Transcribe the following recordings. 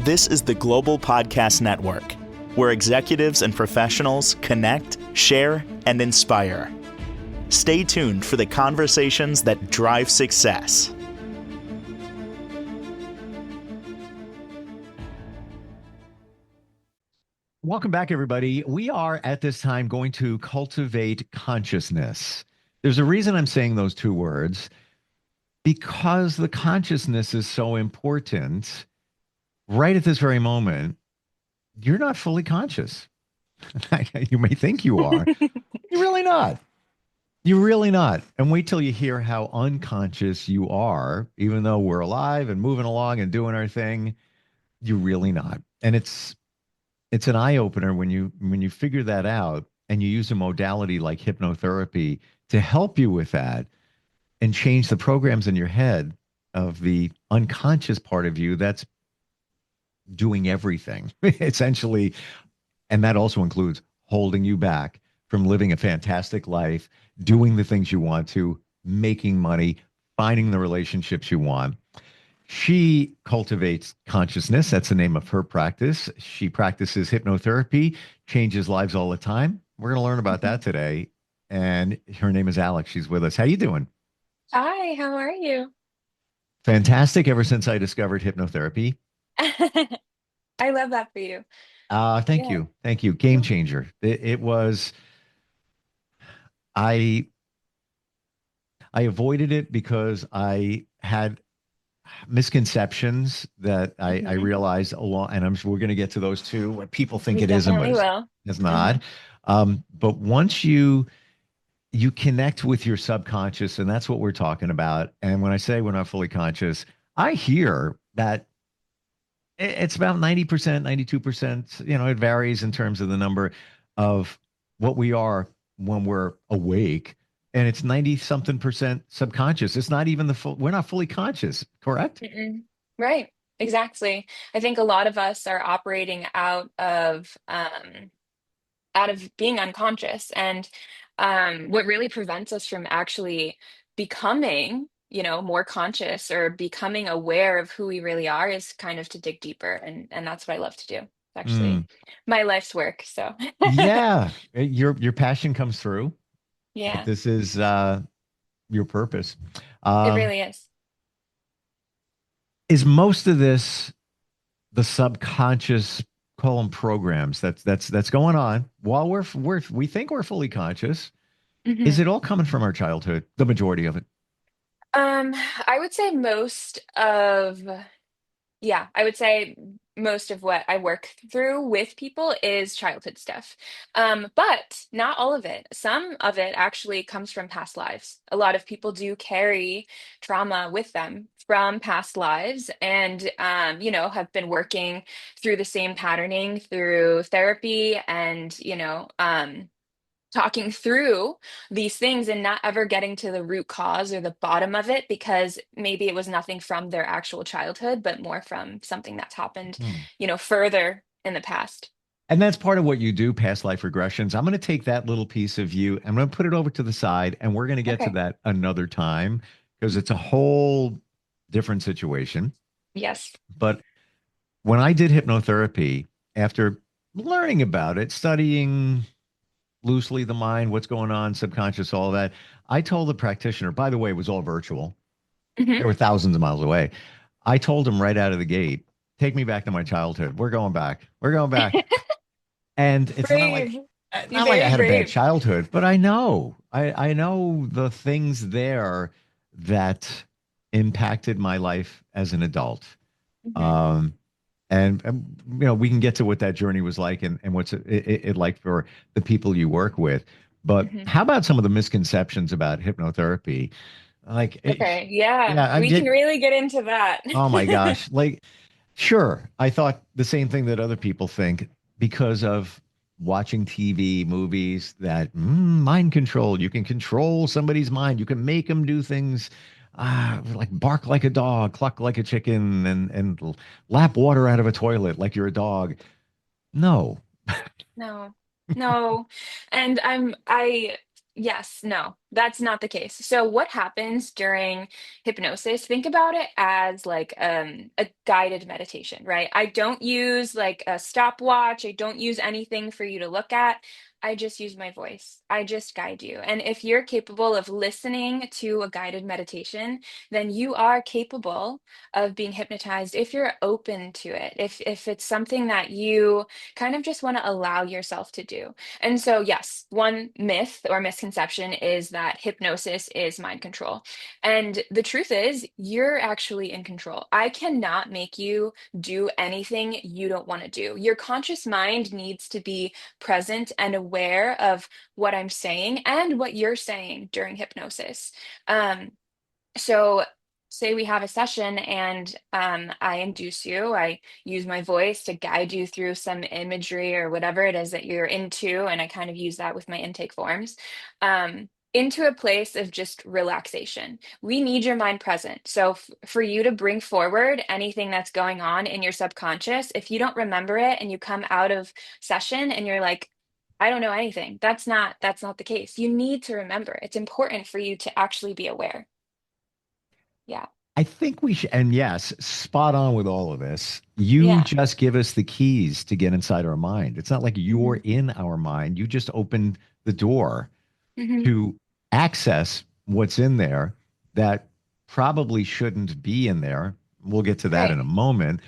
This is the Global Podcast Network, where executives and professionals connect, share, and inspire. Stay tuned for the conversations that drive success. Welcome back, everybody. We are at this time going to cultivate consciousness. There's a reason I'm saying those two words, because the consciousness is so important. Right at this very moment, you're not fully conscious. You may think you are. You're really not. You're really not. And wait till you hear how unconscious you are, even though we're alive and moving along and doing our thing. You're really not. And it's an eye opener when you figure that out and you use a modality like hypnotherapy to help you with that and change the programs in your head of the unconscious part of you that's doing everything essentially. And that also includes holding you back from living a fantastic life, doing the things you want to, making money, finding the relationships you want. She cultivates consciousness. That's the name of her practice. She practices hypnotherapy, changes lives all the time. We're going to learn about that today. And her name is Alex. She's with us. How you doing? Hi, how are you? Fantastic. Ever since I discovered hypnotherapy. I love that for you. Thank Yeah. you. Thank you. Game changer. It was, I I avoided it because I had misconceptions that I Hmm. realized along, and I'm sure we're going to get to those too, what people think We it is and what definitely will. is Hmm. not. But once you connect with your subconscious, and that's what we're talking about. And when I say we're not fully conscious, I hear that it's about 90%, 92%. It varies in terms of the number of what we are when we're awake. And it's 90 something percent subconscious. It's not even we're not fully conscious, correct? Mm-mm. Right, exactly. I think a lot of us are operating out of being unconscious, and what really prevents us from actually becoming, more conscious or becoming aware of who we really are is kind of to dig deeper, and that's what I love to do. It's Mm, actually my life's work. So yeah. Your passion comes through. Like yeah, this is your purpose. it Um, really is. is most of this the subconscious, call them programs, that's going on while we think we're fully conscious? Is Mhm. it all coming from our childhood, the majority of it? Um, I would say yeah, I would say most of what I work through with people is childhood stuff. But not all of it. Some of it actually comes from past lives. A lot of people do carry trauma with them from past lives and, have been working through the same patterning through therapy and, talking through these things and not ever getting to the root cause or the bottom of it because maybe it was nothing from their actual childhood, but more from something that's happened, Hmm. further in the past. And that's part of what you do, past life regressions. I'm going to take that little piece of you, I'm going to put it over to the side, and we're going to get to Okay. that another time because it's a whole different situation. Yes. But when I did hypnotherapy, after learning about it, studying loosely the mind, what's going on, subconscious, all that, I told the practitioner, by the way, it was all virtual. They Hmm. were thousands of miles away. I told him right out of the gate, take me back to my childhood. We're going back. We're going back. And it's Brave. You not like I very had a bad brave. childhood, but I know the things there that impacted my life as an adult. Hmm. Um, and we can get to what that journey was like and what's it like for the people you work with. But Hmm. how about some of the misconceptions about hypnotherapy? Like, Okay. Yeah, yeah, I we can did. really get into that. Oh my gosh. Like, sure, I thought the same thing that other people think because of watching TV, movies, that mind control. You can control somebody's mind. You can make them do things like bark like a dog, cluck like a chicken, and lap water out of a toilet like you're a dog. No. No, no. And yes, no. That's not the case. So what happens during hypnosis? Think about it as like a guided meditation, right? I don't use like a stopwatch. I don't use anything for you to look at. I just use my voice. I just guide you. And if you're capable of listening to a guided meditation, then you are capable of being hypnotized if you're open to it. If it's something that you kind of just want to allow yourself to do. And so, yes, one myth or misconception is that hypnosis is mind control. And the truth is, you're actually in control. I cannot make you do anything you don't want to do. Your conscious mind needs to be present and aware of what I'm saying and what you're saying during hypnosis. Um, so say we have a session and I induce you, I use my voice to guide you through some imagery or whatever it is that you're into, and I kind of use that with my intake forms, into a place of just relaxation. We need your mind present. So for you to bring forward anything that's going on in your subconscious, if you don't remember it and you come out of session and you're like, I don't know anything. That's not the case. You need to remember. It's important for you to actually be aware. Yeah. I think we should, and yes, spot on with all of this. You Yeah. just give us the keys to get inside our mind. It's not like you're Hmm. in our mind. You just open the door Hmm. to access what's in there that probably shouldn't be in there. We'll get to that in a Right. moment.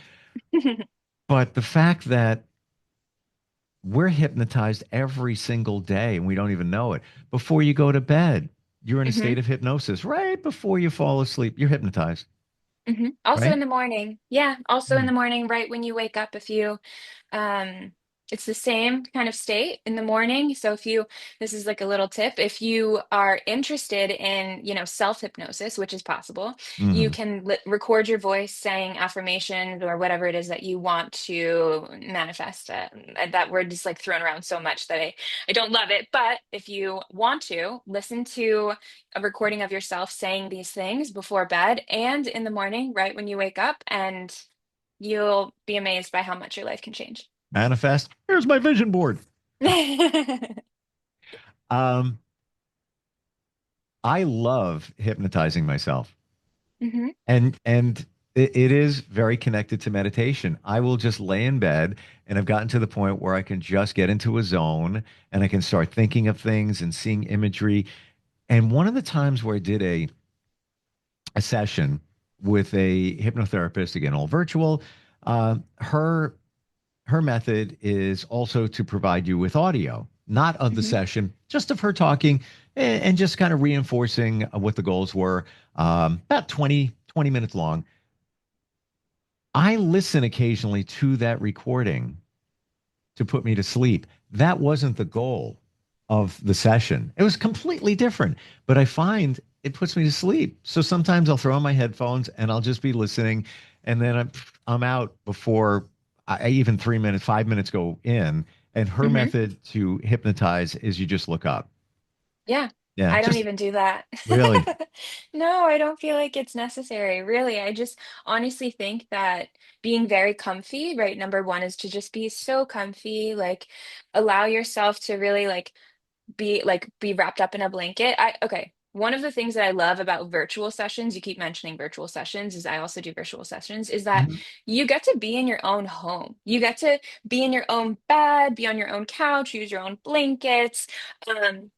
But the fact that we're hypnotized every single day and we don't even know it. Before you go to bed, you're in a Hmm. state of hypnosis. Right before you fall asleep, you're hypnotized, Hmm. Also right? in the morning. Yeah. Also in Mm. the morning, right when you wake up, if you, um, it's the same kind of state in the morning. So if you, this is like a little tip, if you are interested in, self-hypnosis, which is possible, you Mhm. can record your voice saying affirmations or whatever it is that you want to manifest. That word is like thrown around so much that I don't love it. But if you want to, listen to a recording of yourself saying these things before bed and in the morning, right when you wake up, and you'll be amazed by how much your life can change. Manifest. Here's my vision board. Um, I love hypnotizing myself. Hmm. And it is very connected to meditation. I will just lay in bed and I've gotten to the point where I can just get into a zone and I can start thinking of things and seeing imagery. And one of the times where I did a session with a hypnotherapist, again, all virtual, her method is also to provide you with audio, not of the Hmm. session, just of her talking and just kind of reinforcing what the goals were. About 20 minutes long. I listen occasionally to that recording to put me to sleep. That wasn't the goal of the session. It was completely different, but I find it puts me to sleep. So sometimes I'll throw on my headphones and I'll just be listening, and then I'm out before I even 3 minutes, 5 minutes go in. And her Hmm. method to hypnotize is you just look up. Yeah, Yeah, I don't just even do that. really. No, I don't feel like it's necessary. Really, I just honestly think that being very comfy, right? Number one is to just be so comfy, like allow yourself to really be wrapped up in a blanket. Okay. One of the things that I love about virtual sessions, you keep mentioning virtual sessions, is I also do virtual sessions, is that Mhm. you get to be in your own home. You get to be in your own bed, be on your own couch, use your own blankets. Um,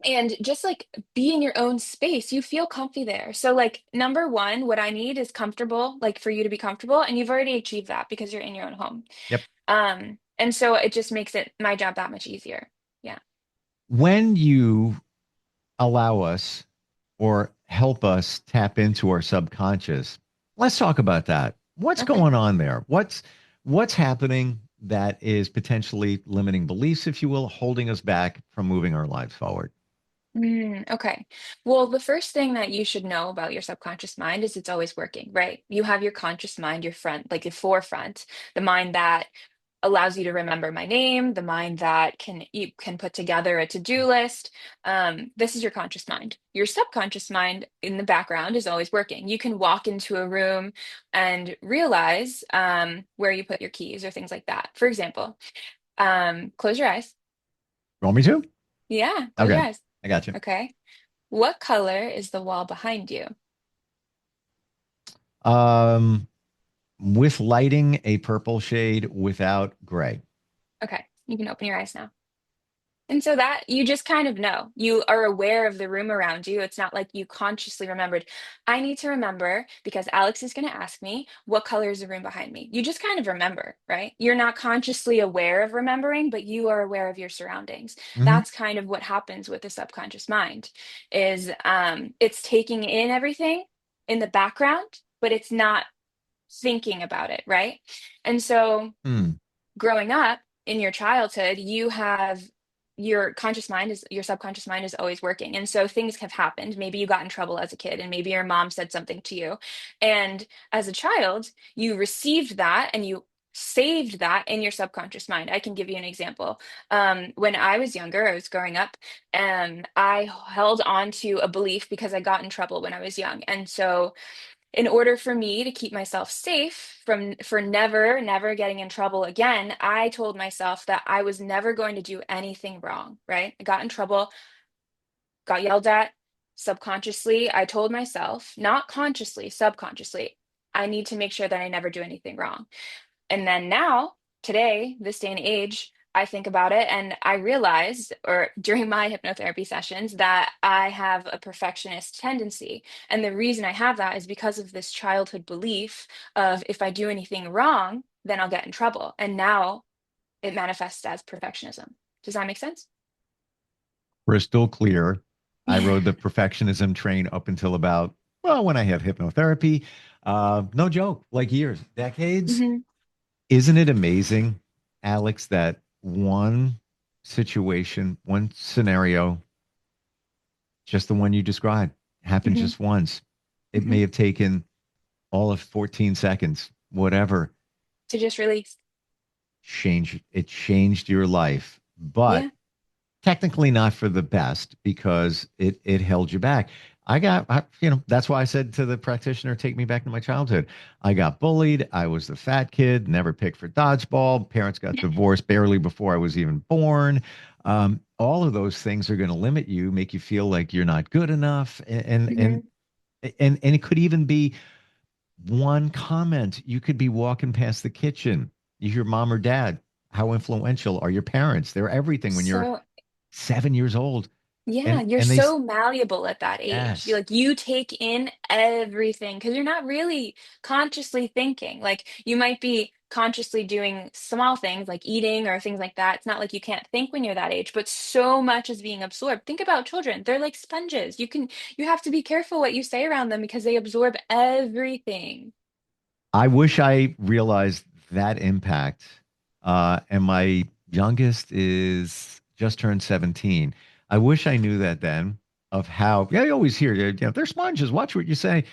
and just like be in your own space, you feel comfy there. So, like, number one, what I need is comfortable, like for you to be comfortable. And you've already achieved that because you're in your own home. Yep. And so it just makes it my job that much easier. Yeah. When you allow us or help us tap into our subconscious. Let's talk about that. What's Okay. going on there? What's happening that is potentially limiting beliefs, if you will, holding us back from moving our lives forward? Okay. Well, the first thing that you should know about your subconscious mind is it's always working, right? You have your conscious mind, your front, like your forefront, the mind that allows you to remember my name, the mind that you can put together a to-do list. This is your conscious mind. Your subconscious mind in the background is always working. You can walk into a room and realize where you put your keys or things like that. For example, close your eyes. You want me to? Yeah, close your Okay. eyes. I got you. Okay. What color is the wall behind you? Um, with lighting, a purple shade without gray. Okay, you can open your eyes now. And so that you just kind of know. You are aware of the room around you. It's not like you consciously remembered, I need to remember because Alex is going to ask me what color is the room behind me. You just kind of remember, right? You're not consciously aware of remembering, but you are aware of your surroundings. Hmm. That's kind of what happens with the subconscious mind is it's taking in everything in the background, but it's not thinking about it, right? And so Hmm. growing up in your childhood, you have your subconscious mind is always working. And so things have happened. Maybe you got in trouble as a kid, and maybe your mom said something to you. And as a child, you received that and you saved that in your subconscious mind. I can give you an example. When I was younger, I was growing up, and I held on to a belief because I got in trouble when I was young. And so in order for me to keep myself safe for never getting in trouble again, I told myself that I was never going to do anything wrong, right? I got in trouble, got yelled at subconsciously. I told myself, not consciously, subconsciously, I need to make sure that I never do anything wrong. And then now, today, this day and age, I think about it and I realized, or during my hypnotherapy sessions, that I have a perfectionist tendency. And the reason I have that is because of this childhood belief of if I do anything wrong, then I'll get in trouble. And now it manifests as perfectionism. Does that make sense? Crystal clear. I rode the perfectionism train up until about, well, when I had hypnotherapy. No joke, like years, decades. Hmm. Isn't it amazing, Alex, that one situation, one scenario, just the one you described, happened Hmm. just once? It Hmm. may have taken all of 14 seconds, whatever. To just release. It changed your life, but Yeah. technically not for the best because it held you back. That's why I said to the practitioner, take me back to my childhood. I got bullied. I was the fat kid, never picked for dodgeball. Parents got divorced barely before I was even born. All of those things are going to limit you, make you feel like you're not good enough, Hmm. and it could even be one comment. You could be walking past the kitchen. You hear mom or dad. How influential are your parents? They're everything when you're So 7 years old. yeah, And you're and they so malleable at that age. You yes. like you take in everything because you're not really consciously thinking. Like you might be consciously doing small things like eating or things like that. It's not like you can't think when you're that age, but so much is being absorbed. Think about children. They're like sponges. You have to be careful what you say around them because they absorb everything. I wish I realized that impact. And my youngest is just turned 17. I wish I knew that then of how, yeah, you always hear, they're sponges. Watch what you say.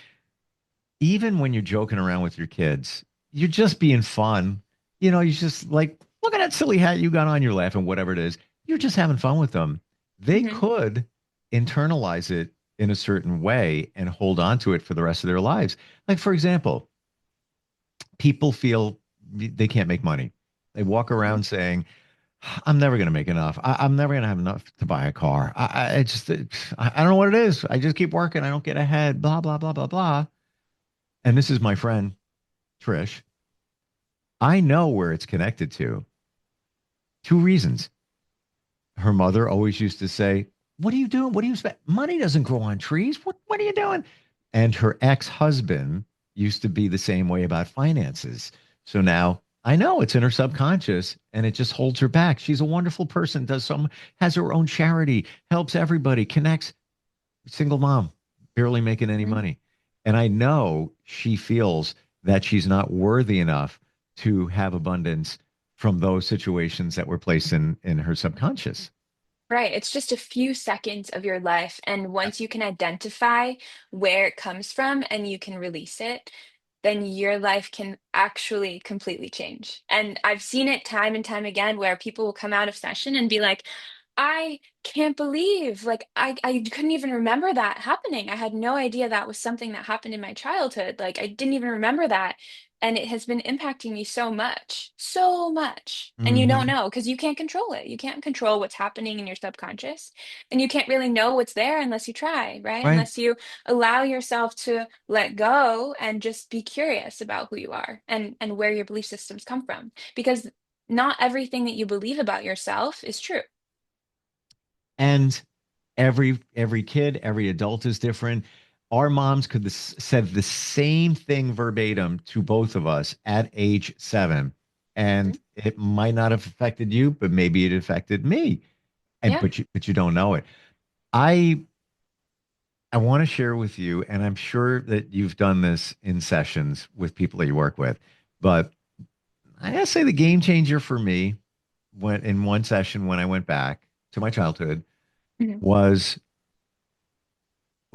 Even when you're joking around with your kids, you're just being fun. You just like, look at that silly hat you got on, you're laughing, whatever it is. You're just having fun with them. They Hmm. could internalize it in a certain way and hold on to it for the rest of their lives. Like, for example, people feel they can't make money. They walk around saying, I'm never going to make enough. I'm never going to have enough to buy a car. I don't know what it is. I just keep working. I don't get ahead, blah, blah, blah, blah, blah. And this is my friend, Trish. I know where it's connected to. Two reasons. Her mother always used to say, what are you doing? What do you expect? Money doesn't grow on trees. What are you doing? And her ex-husband used to be the same way about finances. So now I know it's in her subconscious and it just holds her back. She's a wonderful person, has her own charity, helps everybody, connects, single mom, barely making any Hmm. money. And I know she feels that she's not worthy enough to have abundance from those situations that were placed in her subconscious. Right. It's just a few seconds of your life. And once you can identify where it comes from and you can release it, then your life can actually completely change. And I've seen it time and time again where people will come out of session and be like, I can't believe, like, I couldn't even remember that happening. I had no idea that was something that happened in my childhood. Like, I didn't even remember that. and it has been impacting me so much. And you don't Hmm. know because you can't control it. You can't control what's happening in your subconscious. And you can't really know what's there unless you try, right? Right. Unless you allow yourself to let go and just be curious about who you are and where your belief systems come from. Because not everything that you believe about yourself is true. And every kid, every adult is different. Our moms could have said the same thing verbatim to both of us at age 7, Mhm. and it might not have affected you, but maybe it affected me. And Yeah. but you don't know it. I I want to share with you, and I'm sure that you've done this in sessions with people that you work with, but I gotta say the game changer for me when in one session when I went back to my childhood Mhm. was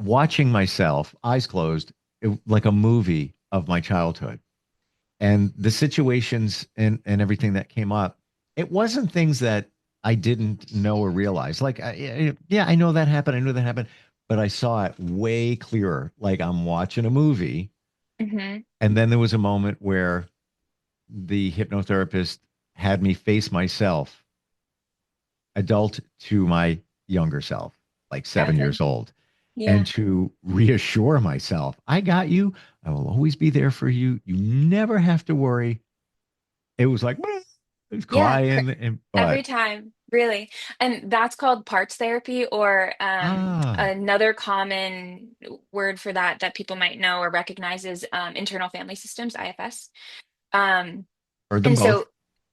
watching myself, eyes closed, like a movie of my childhood and the situations and everything that came up. It wasn't things that I didn't know or realize. Like, yeah, I know that happened. I knew that happened, but I saw it way clearer. Like I'm watching a movie. Mhm. And then there was a moment where the hypnotherapist had me face myself, adult to my younger self, like 7 years Childhood. old, and Yeah. to reassure myself, I got you. I will always be there for you. You never have to worry. It was like, "Meh." I was Yeah. crying, and Every but time, really. And that's called parts therapy, or ah, another common word for that that people might know or recognize is internal family systems, IFS. Um, heard them and both. so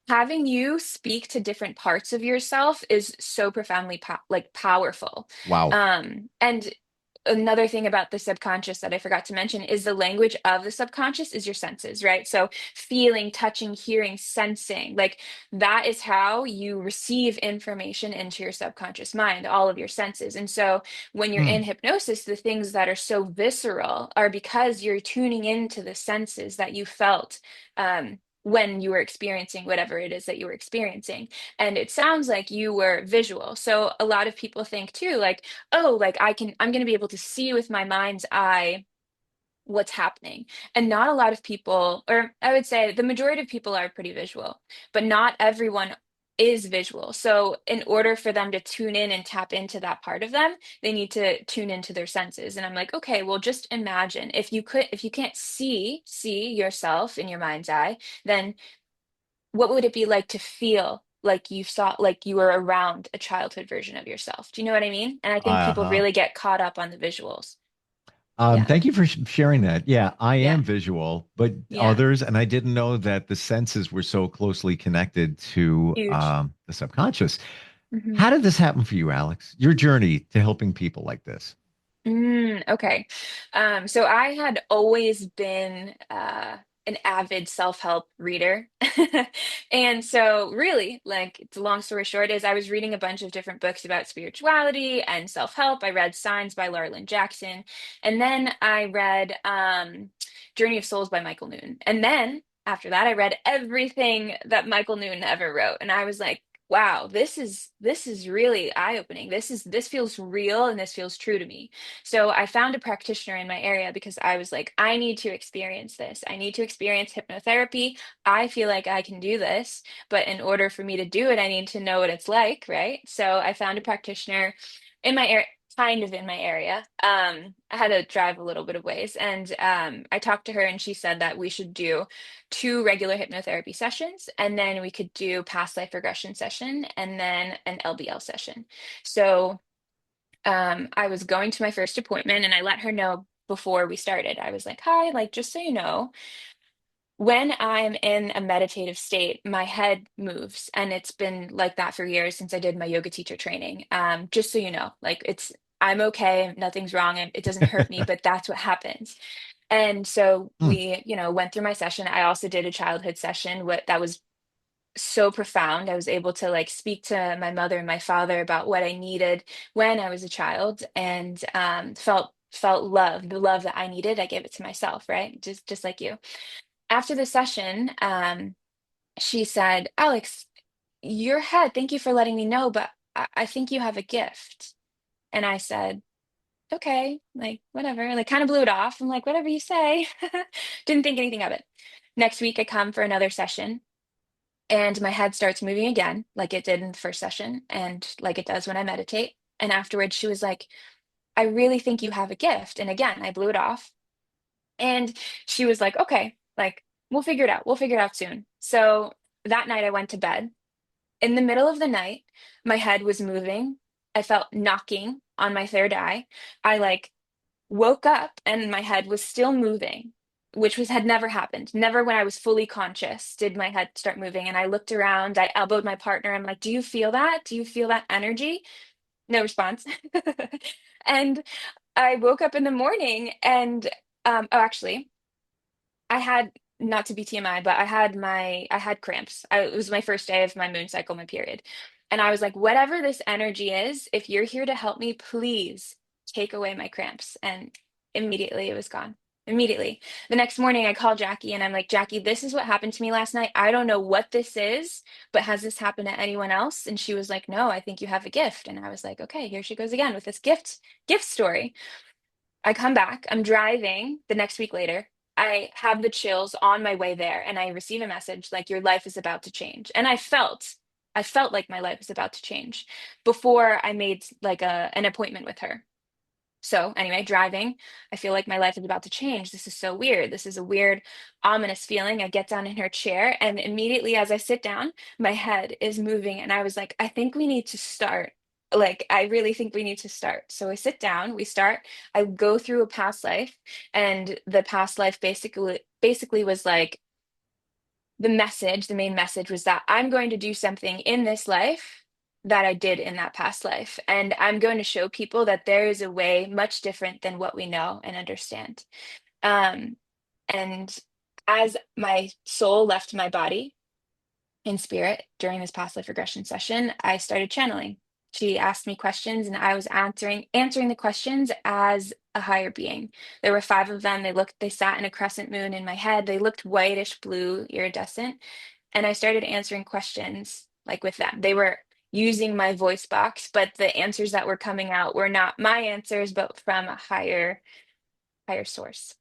having you speak to different parts of yourself is so profoundly powerful. Wow. And another thing about the subconscious that I forgot to mention is the language of the subconscious is your senses, right? So feeling, touching, hearing, sensing, like that is how you receive information into your subconscious mind, all of your senses. And so when you're in Hmm. hypnosis, the things that are so visceral are because you're tuning into the senses that you felt when you were experiencing whatever it is that you were experiencing. And it sounds like you were visual. So a lot of people think too, like, oh, like I'm going to be able to see with my mind's eye what's happening. And not a lot of people, or I would say the majority of people are pretty visual, but not everyone is visual. So in order for them to tune in and tap into that part of them, they need to tune into their senses. And I'm like, okay, well, just imagine if you can't see yourself in your mind's eye, then what would it be like to feel like you saw, like you were around a childhood version of yourself? Do you know what I mean? And I think people Uh-huh. really get caught up on the visuals. Yeah. Thank you for sharing that. Yeah, I Yeah. am visual, but Yeah. others, and I didn't know that the senses were so closely connected to Huge. the subconscious. Mhm. How did this happen for you, Alex? Your journey to helping people like this? Okay. So I had always been an avid self-help reader. And so really, like it's a long story short, is I was reading a bunch of different books about spirituality and self-help. I read Signs by Laura Lynne Jackson. And then I read Journey of Souls by Michael Newton. And then after that, I read everything that Michael Newton ever wrote. And I was like, wow, this is really eye-opening. This feels real and this feels true to me. So I found a practitioner in my area because I was like, I need to experience this. I need to experience hypnotherapy. I feel like I can do this, but in order for me to do it, I need to know what it's like, right? So I found a practitioner in my area, kind of in my area. I had to drive a little bit of ways, and I talked to her, and she said that we should do 2 regular hypnotherapy sessions, and then we could do past life regression session, and then an LBL session. So I was going to my first appointment and I let her know before we started. I was like, hi, like, just so you know, when I'm in a meditative state, my head moves. And it's been like that for years since I did my yoga teacher training. Just so you know, like, I'm okay, nothing's wrong, and it doesn't hurt me, but that's what happens. And so Hmm. we, went through my session. I also did a childhood session, that was so profound. I was able to like speak to my mother and my father about what I needed when I was a child, and felt love, the love that I needed. I gave it to myself, right? Just like you. After the session, she said, "Alex, your head. Thank you for letting me know, but I think you have a gift." And I said, "Okay, like whatever." Like kind of blew it off. I'm like, "Whatever you say." Didn't think anything of it. Next week, I come for another session, and my head starts moving again, like it did in the first session, and like it does when I meditate. And afterwards, she was like, I really think you have a gift. And again, I blew it off. And she was like, okay, like, we'll figure it out. We'll figure it out soon. So that night, I went to bed. In the middle of the night, my head was moving. I felt knocking on my third eye. I like woke up and my head was still moving, which was had never happened. Never when I was fully conscious did my head start moving. And I looked around, I elbowed my partner. I'm like, do you feel that? Do you feel that energy? No response. And I woke up in the morning and oh, actually, I had, not to be TMI, but I had cramps. It was my first day of my moon cycle, my period. And I was like, whatever this energy is, if you're here to help me, please take away my cramps. And immediately it was gone. Immediately. The next morning I called Jackie and I'm like, Jackie, this is what happened to me last night. I don't know what this is, but has this happened to anyone else? And she was like, no, I think you have a gift. And I was like, okay, here she goes again with this gift story. I come back, I'm driving the next week later. I have the chills on my way there and I receive a message like your life is about to change. And I felt like my life was about to change before I made like an appointment with her. So anyway, driving, I feel like my life is about to change. This is so weird. This is a weird, ominous feeling. I get down in her chair, and immediately as I sit down, my head is moving. And I was like, I think we need to start. Like, I really think we need to start. So I sit down, we start. I go through a past life, and the past life basically was like the main message was that I'm going to do something in this life that I did in that past life. And I'm going to show people that there is a way much different than what we know and understand. Um, and as my soul left my body, in spirit during this past life regression session, I started channeling. She asked me questions and I was answering the questions as a higher being. There were five of them. They sat in a crescent moon in my head. They looked whitish blue, iridescent. And I started answering questions like with them. They were using my voice box, but the answers that were coming out were not my answers, but from a higher source.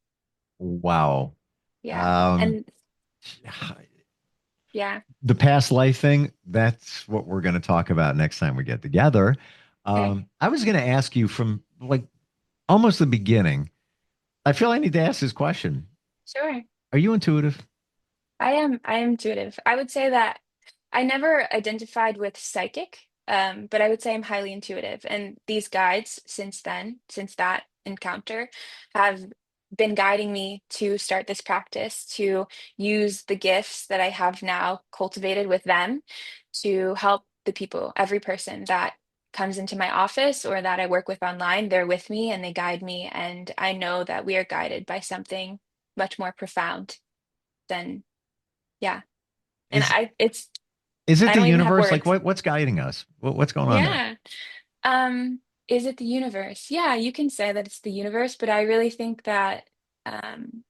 Wow. Yeah. Um, And yeah. the past life thing, that's what we're going to talk about next time we get together. Okay. I was going to ask you from like almost the beginning. I feel I need to ask this question. Sure. Are you intuitive? I am intuitive. I would say that I never identified with psychic, but I would say I'm highly intuitive. And these guides since then, since that encounter, have been guiding me to start this practice, to use the gifts that I have now cultivated with them to help the people, every person that comes into my office or that I work with online, they're with me and they guide me. And I know that we are guided by something much more profound than, yeah. And Is I it the don't even have universe? Like words. what's guiding us? What's going on there? Yeah. Is it the universe? Yeah, you can say that it's the universe, but I really think that um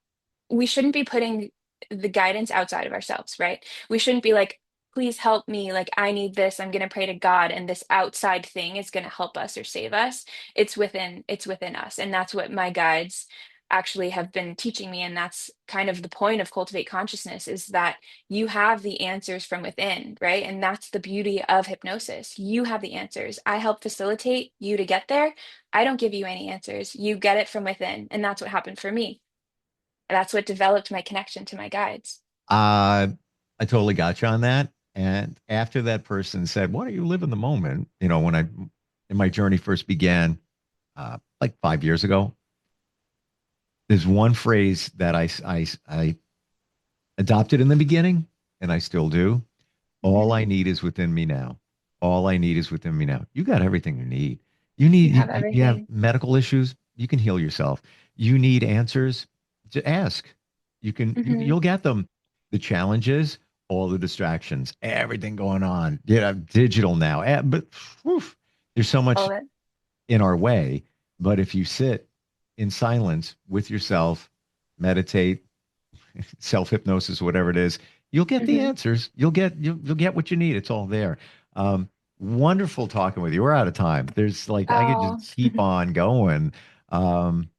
we shouldn't be putting the guidance outside of ourselves, right? We shouldn't be like, please help me. Like, I need this. I'm going to pray to God, and this outside thing is going to help us or save us. It's within us. And that's what my guides actually have been teaching me. And that's kind of the point of Cultivate Consciousness is that you have the answers from within, right? And that's the beauty of hypnosis. You have the answers. I help facilitate you to get there. I don't give you any answers. You get it from within. And that's what happened for me. That's what developed my connection to my guides. Uh, I totally got you on that. And after that person said, "Why don't you live in the moment?" When my journey first began, like 5 years ago, there's one phrase that I adopted in the beginning, and I still do. All Hmm. I need is within me now. All I need is within me now. You got everything you need. You have You have everything. medical issues. You can heal yourself. You need answers. To ask. Hmm. You'll get them. The challenges, all the distractions, everything going on. Digital now. But whew, there's so All much of it. in our way. But if you sit in silence with yourself, meditate, self hypnosis, whatever it is, you'll get the Hmm. answers. You'll get what you need. It's all there. Wonderful talking with you. We're out of time. There's like I could Oh, just keep on going. Um,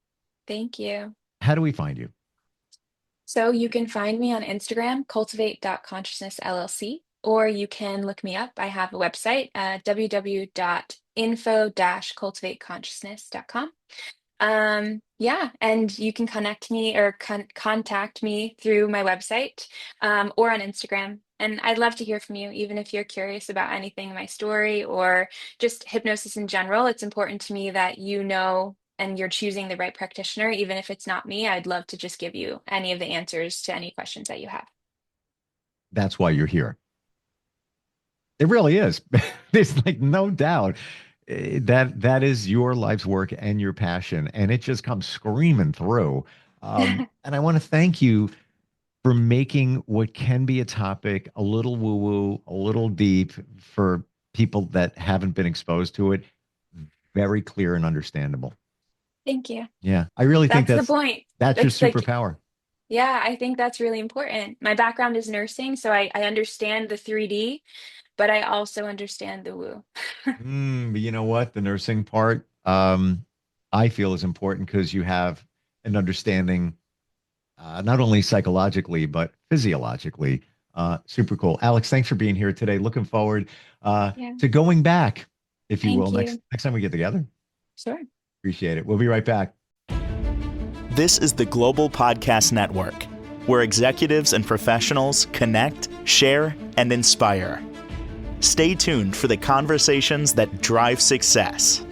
thank you. how do we find you? So you can find me on Instagram, cultivate.consciousness LLC, or you can look me up. I have a website, www.info-cultivateconsciousness.com. Yeah, and you can connect me or contact me through my website, or on Instagram. And I'd love to hear from you, even if you're curious about anything in my story or just hypnosis in general. It's important to me that you know and you're choosing the right practitioner, even if it's not me. I'd love to just give you any of the answers to any questions that you have. That's why you're here. It really is. There's like no doubt that is your life's work and your passion, and it just comes screaming through. And I want to thank you for making what can be a topic a little woo-woo, a little deep for people that haven't been exposed to it, very clear and understandable. Thank you. Yeah, I really think That's the point. that's your It's like, superpower. yeah, I think that's really important. My background is nursing, so I understand the 3D, but I also understand the woo. But you know what? The nursing part, I feel is important because you have an understanding, not only psychologically, but physiologically. Super cool. Alex, thanks for being here today. Looking forward Yeah, to going back, if you will, thank next you. next time we get together. Sure. Appreciate it. We'll be right back. This is the Global Podcast Network, where executives and professionals connect, share, and inspire. Stay tuned for the conversations that drive success.